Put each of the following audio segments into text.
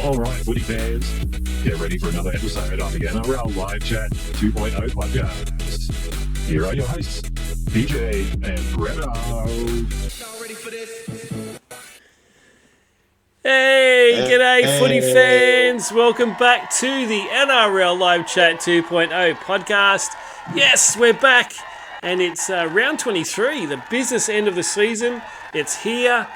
All right, footy fans, get ready for another episode of the NRL Live Chat 2.0 podcast. Here are your hosts, PJ and Breno. Hey, g'day footy fans. Welcome back to the NRL Live Chat 2.0 podcast. Yes, we're back and it's round 23, the business end of the season. It's here.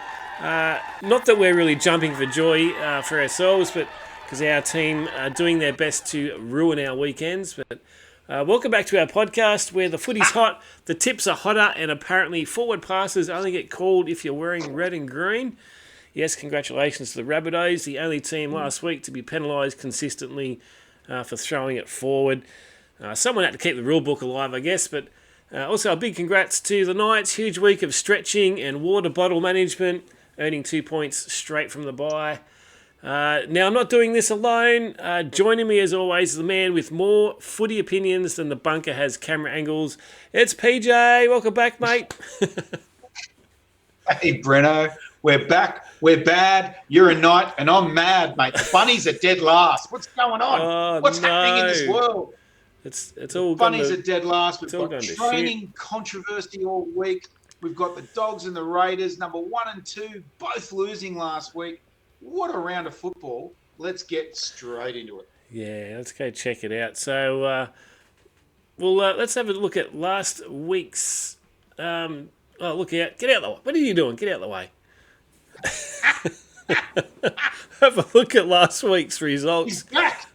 Not that we're really jumping for joy for ourselves, but because our team are doing their best to ruin our weekends. But welcome back to our podcast where the footy's hot, the tips are hotter, and apparently forward passes only get called if you're wearing red and green. Yes, congratulations to the Rabbitohs, the only team last week to be penalised consistently for throwing it forward. Someone had to keep the rule book alive, I guess, but also a big congrats to the Knights. Huge week of stretching and water bottle management, earning 2 points straight from the bye. Now, I'm not doing this alone. Joining me, as always, is the man with more footy opinions than the bunker has camera angles. It's PJ. Welcome back, mate. Hey, Breno. We're back. We're bad. You're a knight, and I'm mad, mate. The bunnies are dead last. What's going on? What's happening in this world? It's all bunnies are dead last. We've got training controversy all week. We've got the Dogs and the Raiders, number 1 and 2, both losing last week. What a round of football. Let's get straight into it. Yeah, let's go check it out. So, let's have a look at last week's... look out. Get out the way. What are you doing? Get out the way. Have a look at last week's results. He's back.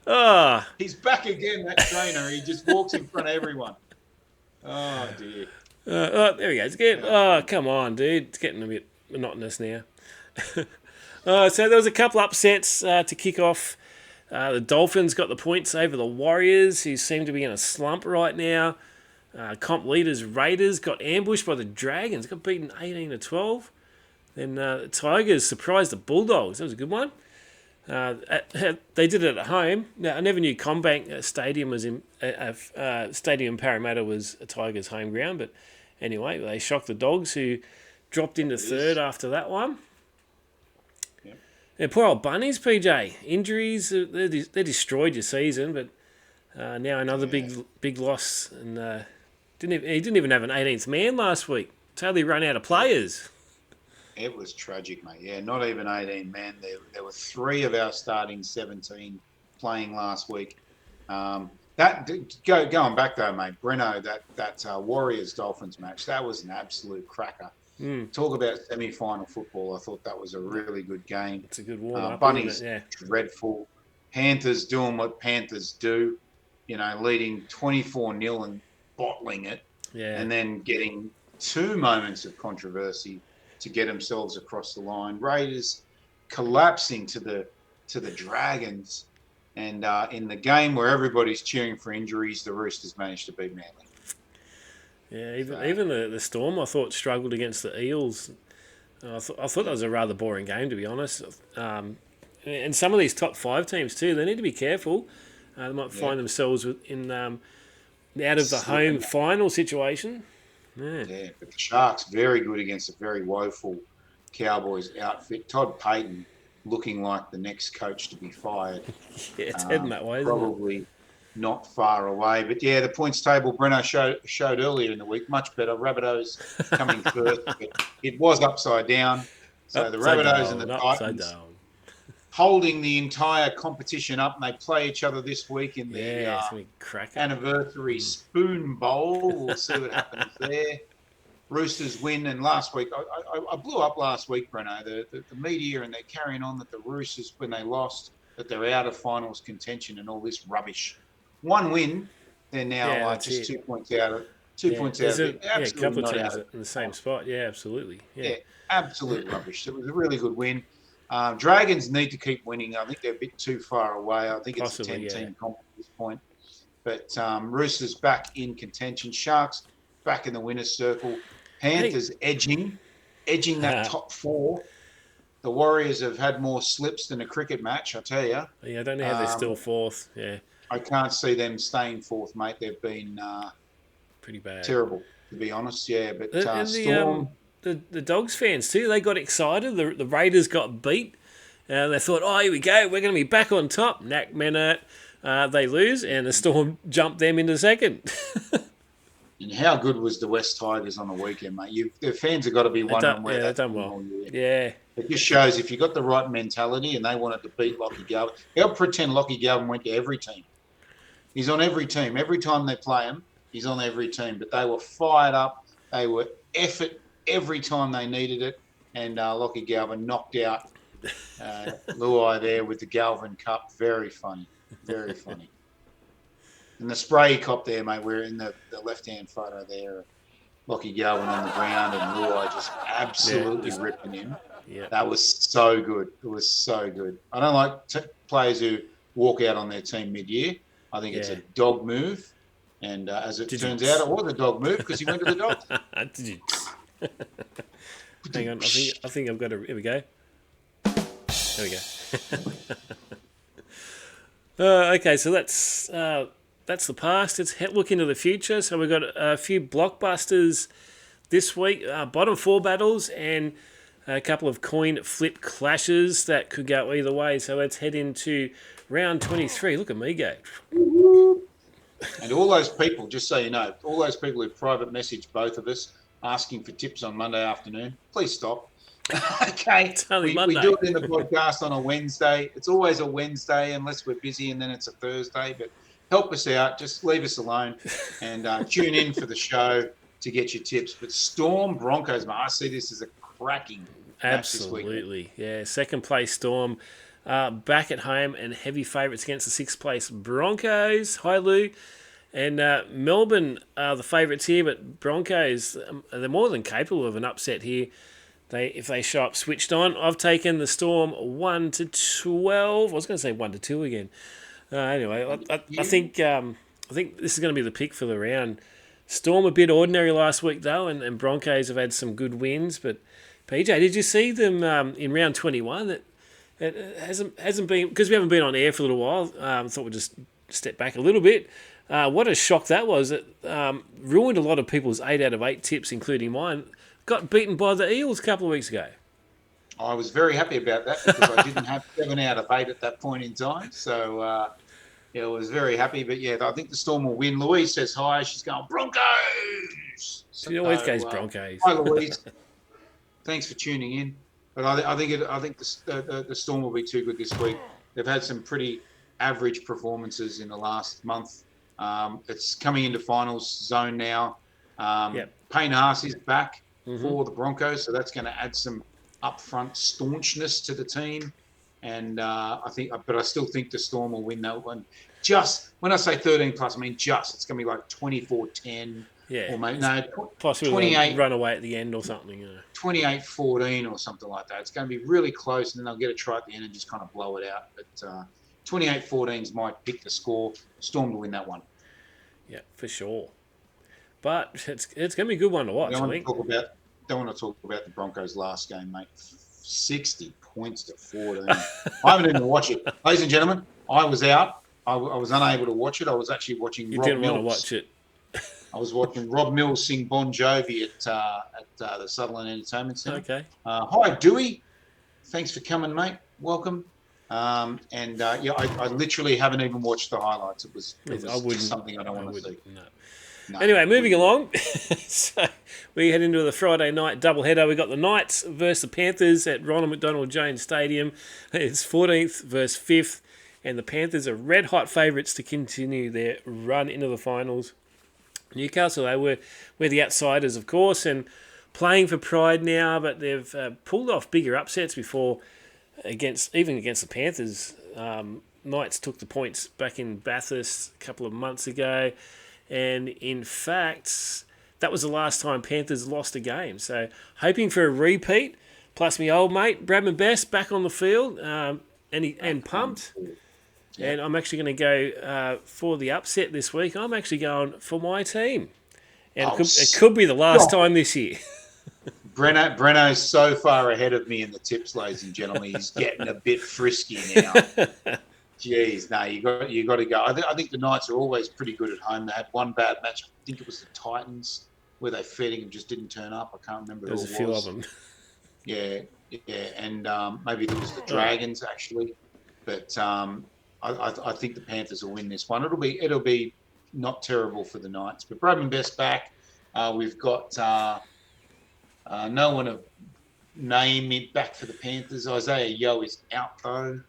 He's back again, that trainer. He just walks in front of everyone. Oh, dear. There we go. Come on, dude. It's getting a bit monotonous now. So there was a couple upsets to kick off. The Dolphins got the points over the Warriors, who seem to be in a slump right now. Comp leaders Raiders got ambushed by the Dragons, got beaten 18-12. Then the Tigers surprised the Bulldogs. That was a good one. They did it at home. Now, I never knew Combank Stadium was in Stadium Parramatta was a Tigers' home ground, but anyway, they shocked the Dogs, who dropped into third after that one. Yep. And poor old Bunnies, PJ. Injuries, they destroyed your season, but now another big loss. And he didn't even have an 18th man last week. Totally run out of players. It was tragic, mate. Yeah, not even 18 men. There were 3 of our starting 17 playing last week. Going back though, mate, Breno, that Warriors-Dolphins match, that was an absolute cracker. Talk about semi-final football. I thought that was a really good game. It's a good warm-up. Bunnies, dreadful. Panthers doing what Panthers do, leading 24-0 and bottling it. Yeah. And then getting 2 moments of controversy to get themselves across the line. Raiders collapsing to the Dragons, and in the game where everybody's cheering for injuries, the Roosters managed to beat Manly. Yeah, even the Storm I thought struggled against the Eels. I thought that was a rather boring game, to be honest. And some of these top 5 teams too, they need to be careful. They might find themselves in out of the home final situation. Yeah, but the Sharks very good against a very woeful Cowboys outfit. Todd Payton looking like the next coach to be fired. Yeah, it's heading that way, isn't it? Probably not far away. But yeah, the points table Breno showed earlier in the week, much better. Rabbitohs coming first, but it was upside down. So the Rabbitohs and the Titans holding the entire competition up. And they play each other this week in the anniversary Spoon Bowl. We'll see what happens there. Roosters win, and last week I blew up last week, Breno. The media, and they're carrying on that the Roosters, when they lost, that they're out of finals contention and all this rubbish. 1 win, they're now just 2 points out of 2 points out of it. A couple of teams in the same spot. Yeah, absolutely. Yeah, absolute rubbish. It was a really good win. Dragons need to keep winning. I think they're a bit too far away. I think it's a 10-team comp at this point. But Roosters back in contention. Sharks back in the winner's circle. Panthers edging that top 4. The Warriors have had more slips than a cricket match, I tell you. Yeah, I don't know how they're still 4th. Yeah, I can't see them staying 4th, mate. They've been pretty bad, terrible, to be honest. Yeah, but and Storm. The Dogs fans too, they got excited. The Raiders got beat, They thought, oh, here we go, we're going to be back on top. Knack Menert, they lose, and the Storm jumped them into second. And how good was the West Tigers on the weekend, mate? The fans have got to be wondering where they've done well. Yeah. It just shows if you've got the right mentality and they wanted to beat Lockie Galvin. They'll pretend Lockie Galvin went to every team. He's on every team. Every time they play him, he's on every team. But they were fired up. They were effort every time they needed it. And Lockie Galvin knocked out Luai there with the Galvin Cup. Very funny. Very funny. And the spray he copped there, mate, we're in the left-hand photo there. Lockie Galvin on the ground and Luai just absolutely ripping him. Yeah. That was so good. It was so good. I don't like players who walk out on their team mid-year. I think it's a dog move. And as it turns out, it was a dog move because he went to the dogs. Hang on. I think I've got a... Here we go. There we go. Okay, so that's the past. Let's look into the future. So we've got a few blockbusters this week. Bottom 4 battles and a couple of coin flip clashes that could go either way. So let's head into round 23. Look at me go. And all those people, just so you know, all those people who private message both of us asking for tips on Monday afternoon, please stop. Okay. It's only we do it in the podcast on a Wednesday. It's always a Wednesday unless we're busy, and then it's a Thursday. But help us out. Just leave us alone and tune in for the show to get your tips. But Storm Broncos, mate, I see this as a cracking match this week. Absolutely. Yeah, second place Storm back at home and heavy favourites against the sixth place Broncos. Hi, Lou. And Melbourne are the favourites here, but Broncos, they're more than capable of an upset here. If they show up switched on. I've taken the Storm 1-12. I was going to say 1-2 again. Anyway, I think this is going to be the pick for the round. Storm a bit ordinary last week though, and Broncos have had some good wins. But PJ, did you see them in round 21? That it hasn't been, because we haven't been on air for a little while. Thought we'd just step back a little bit. What a shock that was! It ruined a lot of people's 8 out of 8 tips, including mine. Got beaten by the Eels a couple of weeks ago. I was very happy about that because I didn't have 7 out of 8 at that point in time. So, I was very happy. But, I think the Storm will win. Louise says hi. She's going, Broncos! She always goes Broncos. Hi, Louise. Thanks for tuning in. But I think the Storm will be too good this week. They've had some pretty average performances in the last month. It's coming into finals zone now. Payne Haas is back for the Broncos, so that's going to add some upfront staunchness to the team. And I still think the Storm will win that one. Just when I say 13 plus, I mean just. It's going to be like 24-10. Yeah. Or maybe, possibly 28 run away at the end or something. 28-14 or something like that. It's going to be really close, and then they'll get a try at the end and just kind of blow it out. But 28-14 might pick the score. Storm to win that one. Yeah, for sure. But it's going to be a good one to watch. Don't want to talk about the Broncos' last game, mate. 60 points to 14. I haven't even watched it. Ladies and gentlemen, I was out. I was unable to watch it. I was actually watching You Rob didn't Mills. want to watch it. I was watching Rob Mills sing Bon Jovi at the Sutherland Entertainment Centre. Okay. Hi, Dewey. Thanks for coming, mate. Welcome. I literally haven't even watched the highlights. It was just something I don't want to see. No. Anyway, moving along. So we head into the Friday night doubleheader. We got the Knights versus the Panthers at Ronald McDonald Jones Stadium. It's 14th versus 5th, and the Panthers are red hot favourites to continue their run into the finals. Newcastle, we're the outsiders, of course, and playing for pride now, but they've pulled off bigger upsets before against the Panthers. Knights took the points back in Bathurst a couple of months ago. And in fact, that was the last time Panthers lost a game. So hoping for a repeat. Plus my old mate, Bradman Best, back on the field and pumped. Yeah. And I'm actually going to go for the upset this week. I'm actually going for my team. And it could be the last time this year. Breno's so far ahead of me in the tips, ladies and gentlemen. He's getting a bit frisky now. Jeez, no, you got to go. I think the Knights are always pretty good at home. They had one bad match. I think it was the Titans where they fed him, just didn't turn up. I can't remember who it was. There's a few of them. Yeah, Yeah, and maybe there was the Dragons actually, but I think the Panthers will win this one. It'll be not terrible for the Knights. But Bradman Best back. We've got no one of name it back for the Panthers. Isaiah Yo is out though.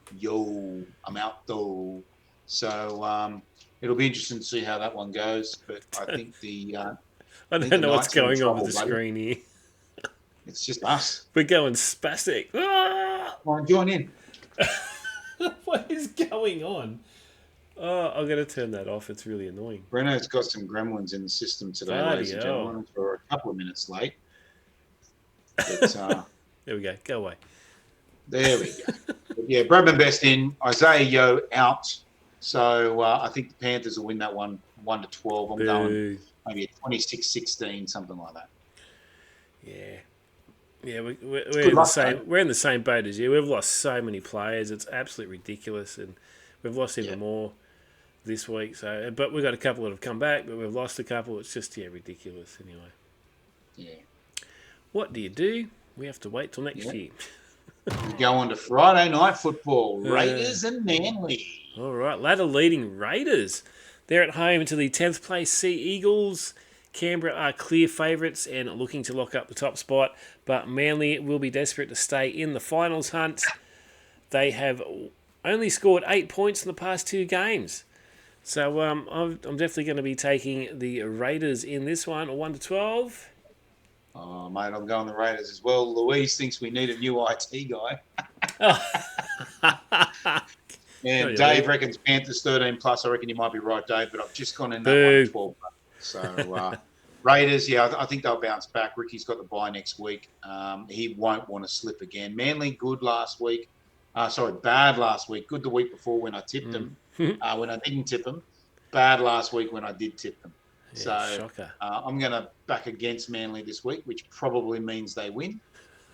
I'm out though. So it'll be interesting to see how that one goes. But I think I don't know what's going on with the screen here. It's just us. We're going spastic. Come on, join in. What is going on? Oh, I'm going to turn that off. It's really annoying. Breno's got some gremlins in the system today, ladies and gentlemen. We're a couple of minutes late. But, there we go. Go away. There we go. But yeah, Bradman Best in, Isaiah Yo out. So I think the Panthers will win that one 1-12. I'm going maybe a 26-16, something like that. Yeah. Yeah, we're in the same boat as you. We've lost so many players. It's absolutely ridiculous, and we've lost even more this week. So, but we've got a couple that have come back, but we've lost a couple. It's just ridiculous anyway. Yeah. What do? We have to wait till next year. We go on to Friday night football. Raiders and Manly. All right, ladder leading Raiders. They're at home to the 10th place Sea Eagles. Canberra are clear favourites and looking to lock up the top spot, but Manly will be desperate to stay in the finals hunt. They have only scored 8 points in the past 2 games. So I'm definitely going to be taking the Raiders in this one, 1-12. Oh, mate, I'm going the Raiders as well. Louise thinks we need a new IT guy. And Dave reckons Panthers 13 plus. I reckon you might be right, Dave, but I've just gone in that 1-12. So Raiders, I think they'll bounce back. Ricky's got the bye next week. He won't want to slip again. Manly, good last week. Bad last week. Good the week before when I tipped them. When I didn't tip them. Bad last week when I did tip them. Yeah, I'm going to back against Manly this week, which probably means they win.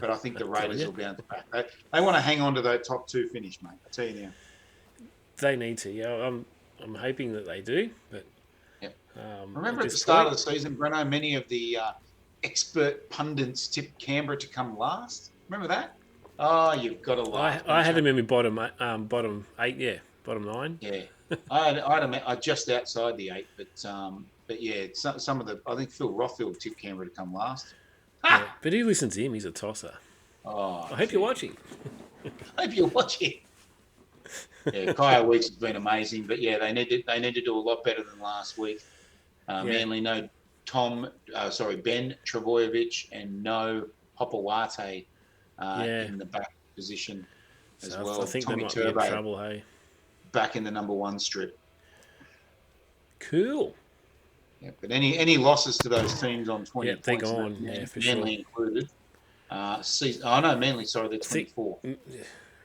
But I think the Raiders will bounce back. They want to hang on to that top 2 finish, mate. I tell you now. They need to. Yeah, I'm hoping that they do. But remember at the start of the season, Breno, many of the expert pundits tipped Canberra to come last. Remember that? Oh, you've got to laugh. I had them in my bottom 8. Yeah, bottom 9. Yeah, I just outside the 8, but yeah, some of the I think Phil Rothfield tipped Canberra to come last. Yeah, but who listens to him? He's a tosser. Oh, I hope you're watching. I hope you're watching. Yeah, Kyle Weeks has been amazing, but yeah, they need to do a lot better than last week. Manly no Ben Trebojevic and no Hopawate in the back position as well. I think Tommy they might Turbo be in trouble, hey? Back in the number 1 strip. Cool. Yeah, but any losses to those teams on 20 points? They're gone. Yeah, for Manly included. Manly. Sorry, they're 24.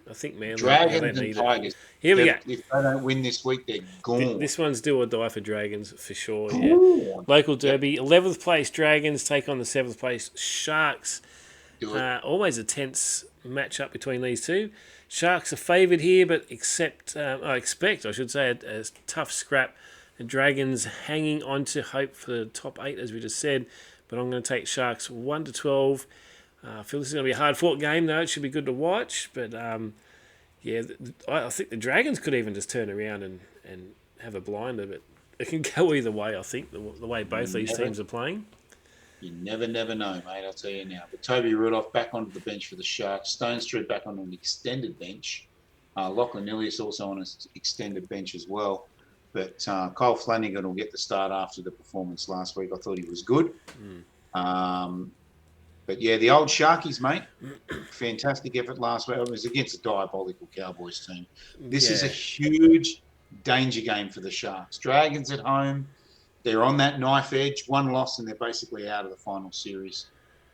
I think Manly. Dragons and Tigers. Here we go. If they don't win this week, they're gone. This one's do or die for Dragons for sure. Yeah. Local derby. 11th place Dragons take on the 7th place Sharks. Always a tense matchup between these two. Sharks are favoured here, but I expect a tough scrap. The Dragons hanging on to hope for the top 8, as we just said. But I'm going to take Sharks 1-12. I feel this is going to be a hard-fought game, though. It should be good to watch. But, I think the Dragons could even just turn around and have a blinder. But it can go either way, I think, the way both these teams are playing. You never know, mate, I'll tell you now. But Toby Rudolph back onto the bench for the Sharks. Stone Street back on an extended bench. Lachlan Ilias also on an extended bench as well. But Kyle Flanagan will get the start after the performance last week. I thought he was good. But yeah, the old Sharkies, mate, fantastic effort last week. It was against a diabolical Cowboys team. This is a huge danger game for the Sharks. Dragons at home. They're on that knife edge. One loss and they're basically out of the final series.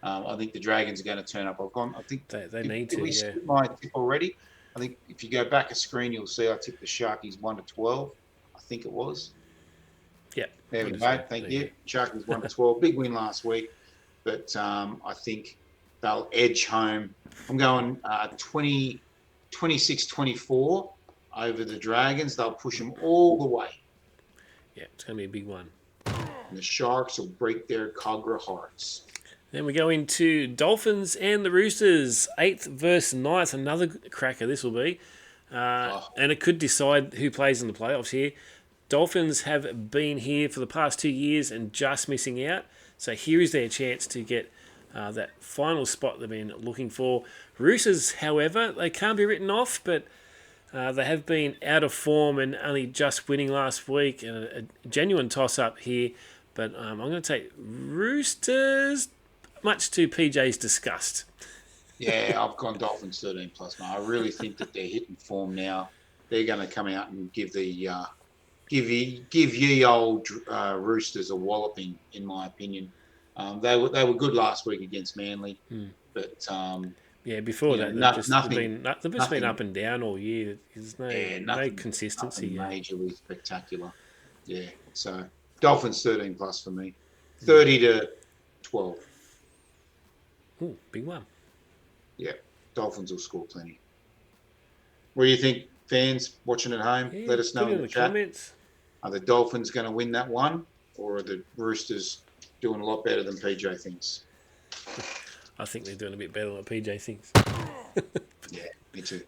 I think the Dragons are going to turn up. I think they need to. We skipped my tip already. I think if you go back a screen, you'll see I tipped the Sharkies 1-12. I think it was. Yeah. There we go. Thank you. Sharkies 1-12. Big win last week. But I think they'll edge home. I'm going 26-24 over the Dragons. They'll push them all the way. Yeah, it's going to be a big one. And the Sharks will break their Cogra hearts. Then we go into Dolphins and the Roosters, 8th versus 9th. Another cracker this will be. And it could decide who plays in the playoffs here. Dolphins have been here for the past 2 years and just missing out. So here is their chance to get that final spot they've been looking for. Roosters, however, they can't be written off, but they have been out of form and only just winning last week. A genuine toss-up here. But I'm going to take Roosters, much to PJ's disgust. Yeah, I've gone Dolphins 13 plus, mate. I really think that they're hitting form now. They're going to come out and give ye old Roosters a walloping, in my opinion. They were good last week against Manly, but before that, they've just been up and down all year. There's no consistency. Majorly spectacular. Yeah, so Dolphins 13 plus for me, 30 to 12. Ooh, big one. Yeah, Dolphins will score plenty. What do you think, fans watching at home? Yeah, let us know in the chat. Comments. Are the Dolphins going to win that one, or are the Roosters doing a lot better than PJ thinks? I think they're doing a bit better than what PJ thinks. Yeah, me too.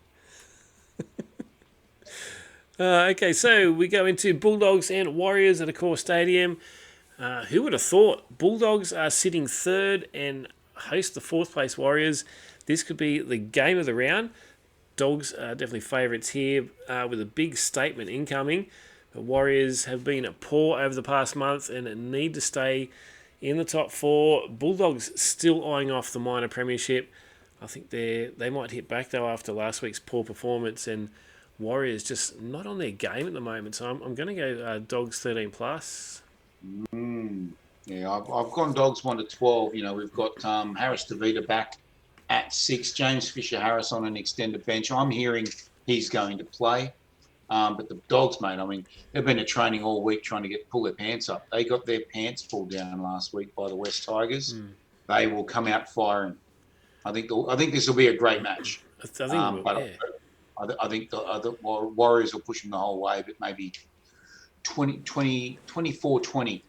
Okay, so we go into Bulldogs and Warriors at Accor Stadium. Who would have thought? Bulldogs are sitting third and host the fourth place Warriors. This could be the game of the round. Dogs are definitely favourites here with a big statement incoming. The Warriors have been poor over the past month and need to stay in the top four. Bulldogs still eyeing off the minor premiership. I think they might hit back though after last week's poor performance, and Warriors just not on their game at the moment. So I'm going to go Dogs 13 plus. Yeah, I've gone Dogs 1 to 12. You know, we've got Harris DeVita back at 6. James Fisher-Harris on an extended bench. I'm hearing he's going to play. But the Dogs, mate, I mean, they've been at training all week trying to pull their pants up. They got their pants pulled down last week by the West Tigers. They will come out firing. I think this will be a great match. I think the Warriors will push them the whole way, but maybe 24-20.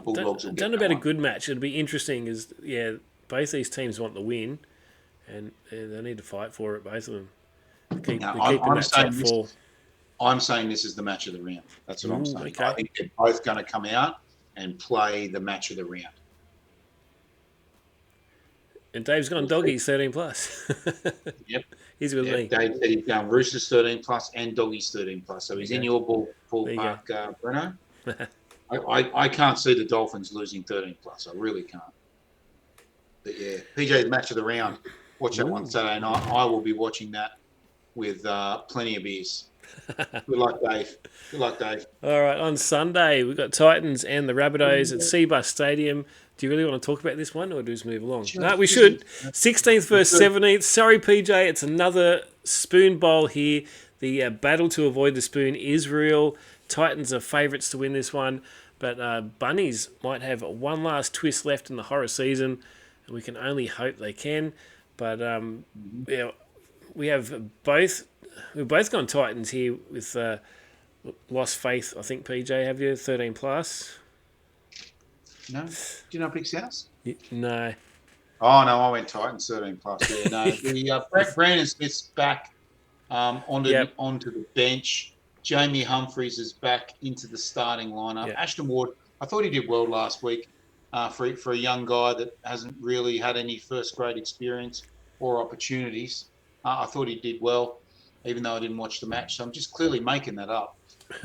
Bulldogs will get don't know about a good match. It'll be interesting. Both these teams want the win, and they need to fight for it. Both of them. I'm saying this is the match of the round. That's what I'm saying. Okay. I think they're both going to come out and play the match of the round. And Dave's gone Doggies 13 plus. Yep. He's with me. Dave said he's going Roosters 13 plus and Doggies 13 plus. So he's in your ballpark, Breno. I can't see the Dolphins losing 13 plus. I really can't. But yeah, PJ's match of the round. Watch that one Saturday night. I will be watching that with plenty of beers. Good luck, Dave. All right, on Sunday, we've got Titans and the Rabbitohs at Seabus Stadium. Do you really want to talk about this one, or do we just move along? No, we should. 16th versus 17th. Sorry, PJ, it's another spoon bowl here. The battle to avoid the spoon is real. Titans are favourites to win this one, but Bunnies might have one last twist left in the horror season, and we can only hope they can. But we have both. We've both gone Titans here with lost faith. I think PJ, have you 13 plus? No. Do you know Big South? No. Oh no, I went Titans 13 plus. Yeah, no. The Brandon Smith's back onto the bench. Jamie Humphries is back into the starting lineup. Yep. Ashton Ward, I thought he did well last week for a young guy that hasn't really had any first grade experience or opportunities. I thought he did well, even though I didn't watch the match. So I'm just clearly making that up.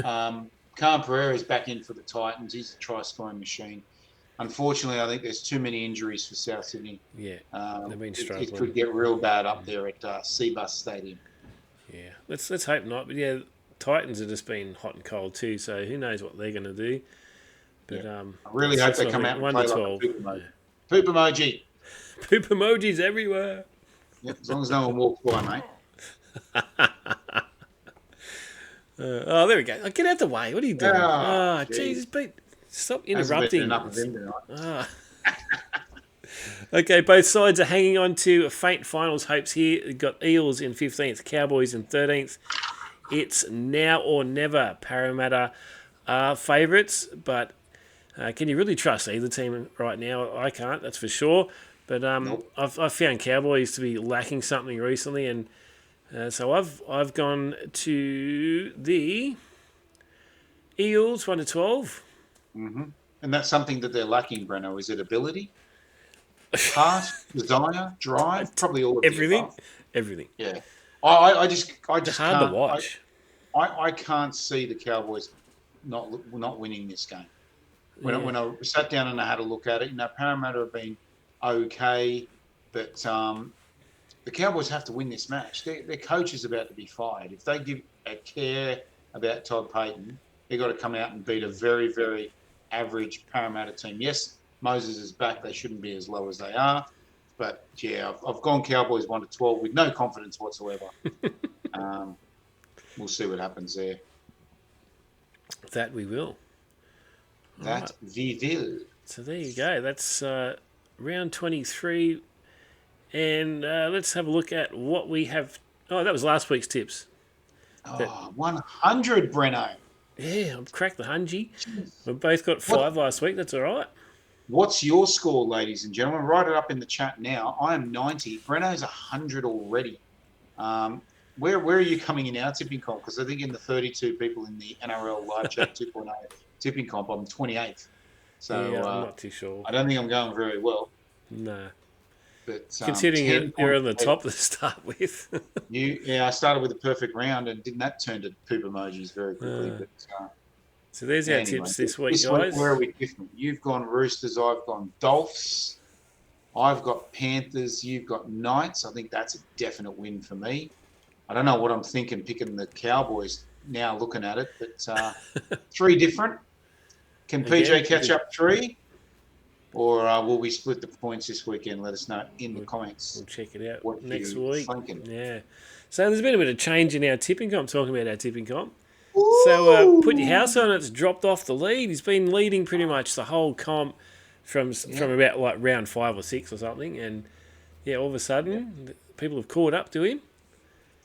Khan Pereira is back in for the Titans. He's a try-scoring machine. Unfortunately, I think there's too many injuries for South Sydney. Yeah, they've been struggling. It could get real bad up there at Seabus Stadium. Yeah, let's hope not. But yeah, Titans have just been hot and cold too. So who knows what they're going to do? But I really hope they come out and play 1 to 12. Like poop emoji. Poop emojis everywhere. Yeah, as long as no one walks by, mate. There we go. Get out the way. What are you doing? Jesus, Pete. Stop interrupting. Okay, both sides are hanging on to faint finals hopes here. We've got Eels in 15th, Cowboys in 13th. It's now or never. Parramatta are favourites, but Can you really trust either team right now? I can't, that's for sure. But Nope. I've found Cowboys to be lacking something recently, and so I've gone to the Eels 1-12. Mm-hmm. And that's something that they're lacking, Breno. Is it ability, heart, desire, drive? Probably all of the above. Everything. Yeah. I just It's hard can't. to watch. I can't see the Cowboys not winning this game. When I sat down and I had a look at it, Parramatta have been okay, but the Cowboys have to win this match. Their coach is about to be fired. If they give a care about Todd Payten, they've got to come out and beat a very, very average Parramatta team. Yes, Moses is back. They shouldn't be as low as they are. But, yeah, I've gone Cowboys 1-12 with no confidence whatsoever. We'll see what happens there. That we will. That we will. So there you go. That's round 23. And let's have a look at what we have. Oh, that was last week's tips. 100, Breno. Yeah, I've cracked the 100. We've both got 5 last week. That's all right. What's your score, ladies and gentlemen? Write it up in the chat now. I am 90. Breno's 100 already. Where are you coming in our tipping comp? Because I think in the 32 people in the NRL live chat 2.0 tipping comp, I'm 28th. So yeah, I'm not too sure. I don't think I'm going very well. No. But considering you're on the top to start with. I started with a perfect round, and didn't that turn to poop emojis very quickly? So there's our tips this week, guys. Where are we different? You've gone Roosters, I've gone Dolphs. I've got Panthers, you've got Knights. I think that's a definite win for me. I don't know what I'm thinking picking the Cowboys now looking at it, but 3 different. Can PJ catch up 3? Or will we split the points this weekend? Let us know in the comments. We'll check it out what next week. Thinking. Yeah. So there's been a bit of change in our tipping comp, talking about our tipping comp. Ooh. So put your house on, it's dropped off the lead. He's been leading pretty much the whole comp from about like round 5 or 6 or something. And all of a sudden, people have caught up to him.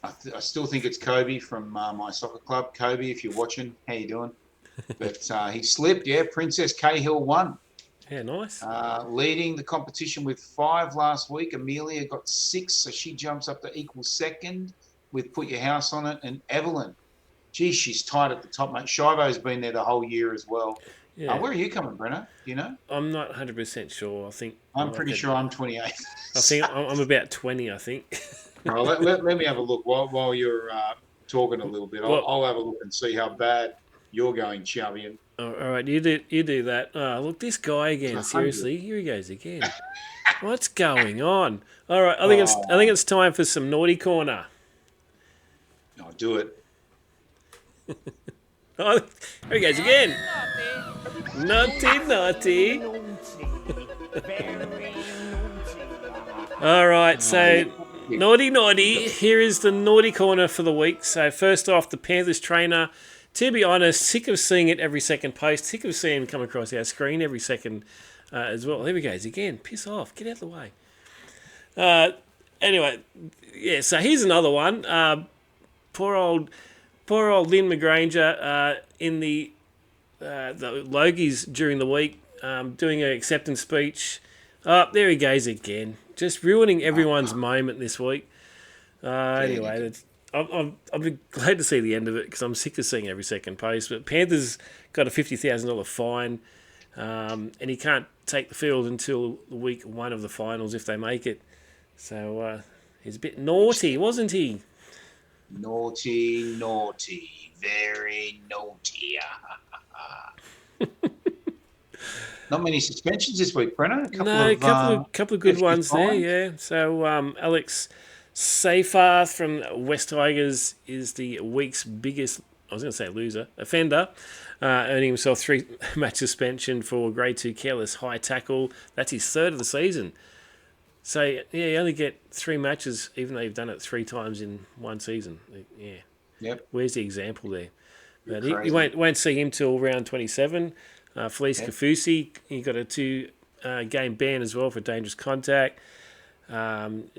I still think it's Kobe from my soccer club. Kobe, if you're watching, how you doing? But he slipped. Yeah, Princess Cahill won. Yeah, nice. Leading the competition with 5 last week. Amelia got 6, so she jumps up to equal second with Put Your House on It. And Evelyn, geez, she's tight at the top, mate. Shivo's been there the whole year as well. Yeah. Where are you coming, Breno? Do you know? I'm not 100% sure. I think I'm pretty sure I'm 28. I think I'm about 20, I think. Well, let me have a look while you're talking a little bit. I'll have a look and see how bad you're going, Chavian. All right, you do that. Look, this guy again. Seriously, here he goes again. What's going on? All right, I think it's time for some naughty corner. I'll do it. Oh, here he goes again. Naughty. All right, so naughty. Here is the naughty corner for the week. So first off, the Panthers trainer. To be honest, sick of seeing it every second post. Sick of seeing him come across our screen every second as well. There he goes again. Piss off. Get out of the way. Anyway, so here's another one. Poor old Lynn McGranger in the Logies during the week doing an acceptance speech. There he goes again. Just ruining everyone's moment this week. Anyway, I'll be glad to see the end of it because I'm sick of seeing every second post. But Panthers got a $50,000 fine, and he can't take the field until week 1 of the finals if they make it. So he's a bit naughty, wasn't he? Naughty, very naughty. Not many suspensions this week, Breno. A couple of good ones there. Yeah. So Alex Seyfarth from West Tigers is the week's biggest, I was going to say loser, offender, earning himself 3-match suspension for grade 2 careless high tackle. That's his 3rd of the season. So, you only get 3 matches, even though you've done it 3 times in one season. Yeah. Yep. Where's the example there? But you won't see him till round 27. Felice Kafusi, he got a 2-game ban as well for dangerous contact.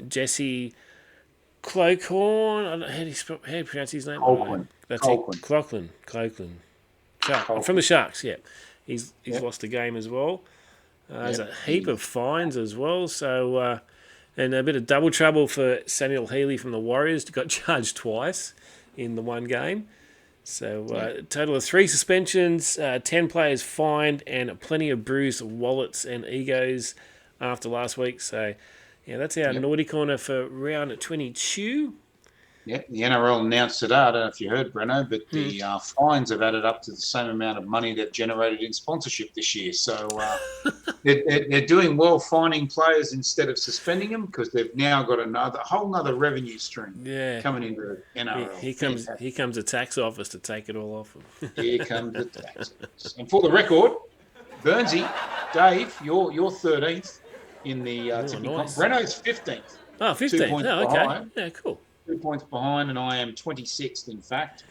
Jesse Clocorn, how do you pronounce his name? Colquhoun. That's Colquhoun. From the Sharks, yeah. He's lost a game as well. There's a heap of fines as well. So, and a bit of double trouble for Samuel Healy from the Warriors. Got charged twice in the one game. So, a total of 3 suspensions, 10 players fined, and plenty of bruised wallets and egos after last week. So, that's our naughty corner for round 22. Yeah, the NRL announced today, I don't know if you heard, Breno, but the fines have added up to the same amount of money they've generated in sponsorship this year. So they're doing well fining players instead of suspending them, because they've now got a whole nother revenue stream coming into the NRL. Here comes the tax office to take it all off them. Here comes the tax office. And for the record, Burnsy, Dave, you're 13th in the tipping comp. Breno's 15th. Oh, 15th. Oh, okay. Behind. Yeah, cool. 2 points behind, and I am 26th, in fact,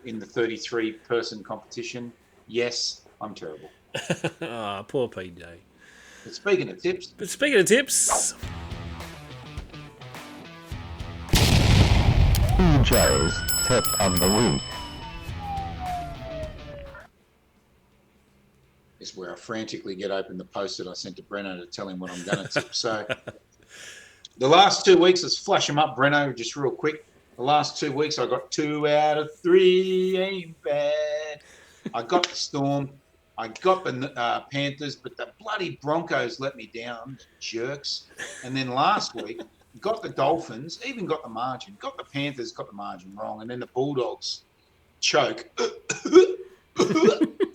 in the 33-person competition. Yes, I'm terrible. Poor PJ. But speaking of tips... PJ's Tip of the Week. Is where I frantically get open the post that I sent to Breno to tell him what I'm going to tip. So... the last 2 weeks, let's flash them up, Breno, just real quick. The last 2 weeks, I got 2 out of 3. Ain't bad. I got the Storm. I got the Panthers, but the bloody Broncos let me down, jerks. And then last week, got the Dolphins, even got the margin. Got the Panthers, got the margin wrong. And then the Bulldogs choke.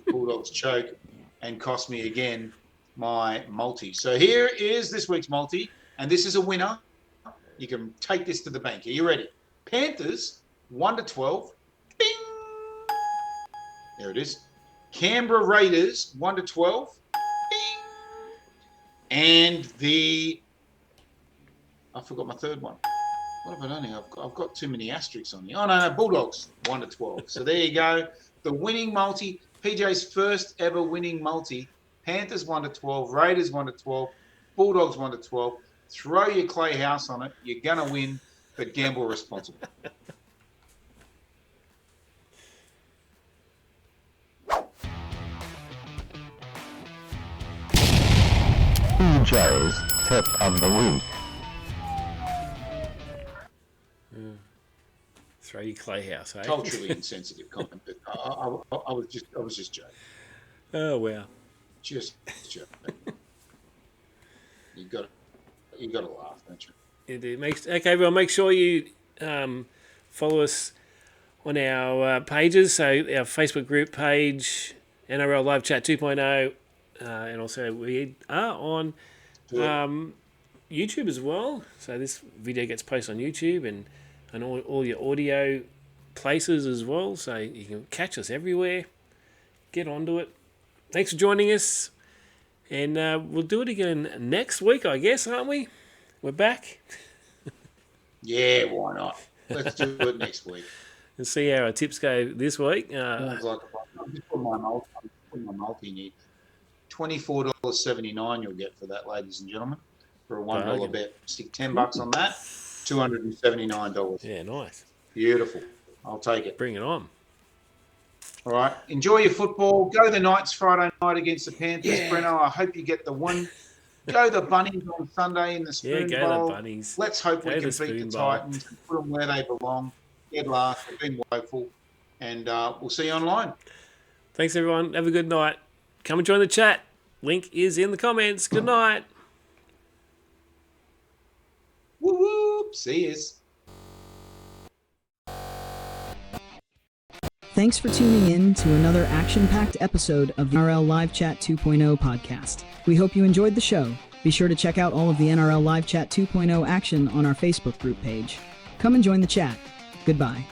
Bulldogs choke and cost me again my multi. So here is this week's multi. And this is a winner. You can take this to the bank. Are you ready? Panthers, 1-12. Bing! There it is. Canberra Raiders, 1-12. Bing! And I forgot my third one. What have I done here? I've got too many asterisks on here. Oh, no, Bulldogs, 1-12. So there you go. The winning multi, PJ's first ever winning multi. Panthers, 1-12. Raiders, 1-12. Bulldogs, 1-12. Throw your clay house on it. You're going to win, but gamble responsibly. PJ's Tip of the Week. Throw your clay house, eh? Culturally insensitive comment, but I was just joking. Oh, wow. Just joking. You got to laugh, don't you? Okay, well, make sure you follow us on our pages. So our Facebook group page, NRL Live Chat 2.0, and also we are on YouTube as well. So this video gets posted on YouTube and all your audio places as well. So you can catch us everywhere. Get onto it. Thanks for joining us. And we'll do it again next week, I guess, aren't we? We're back. Yeah, why not? Let's do it next week. And see how our tips go this week. I'm just putting my multi in here. $24.79 you'll get for that, ladies and gentlemen, for a $1 bet. Stick $10 on that, $279. Yeah, nice. Beautiful. I'll take it. Bring it on. All right. Enjoy your football. Go the Knights Friday night against the Panthers, Breno. I hope you get the win. Go the Bunnies on Sunday in the Spoon Bowl. The Bunnies. Let's hope we can beat the Titans and put them where they belong. Dead last. They've been woeful. And we'll see you online. Thanks, everyone. Have a good night. Come and join the chat. Link is in the comments. Good night. Whoop, whoop. See yous. Thanks for tuning in to another action-packed episode of the NRL Live Chat 2.0 podcast. We hope you enjoyed the show. Be sure to check out all of the NRL Live Chat 2.0 action on our Facebook group page. Come and join the chat. Goodbye.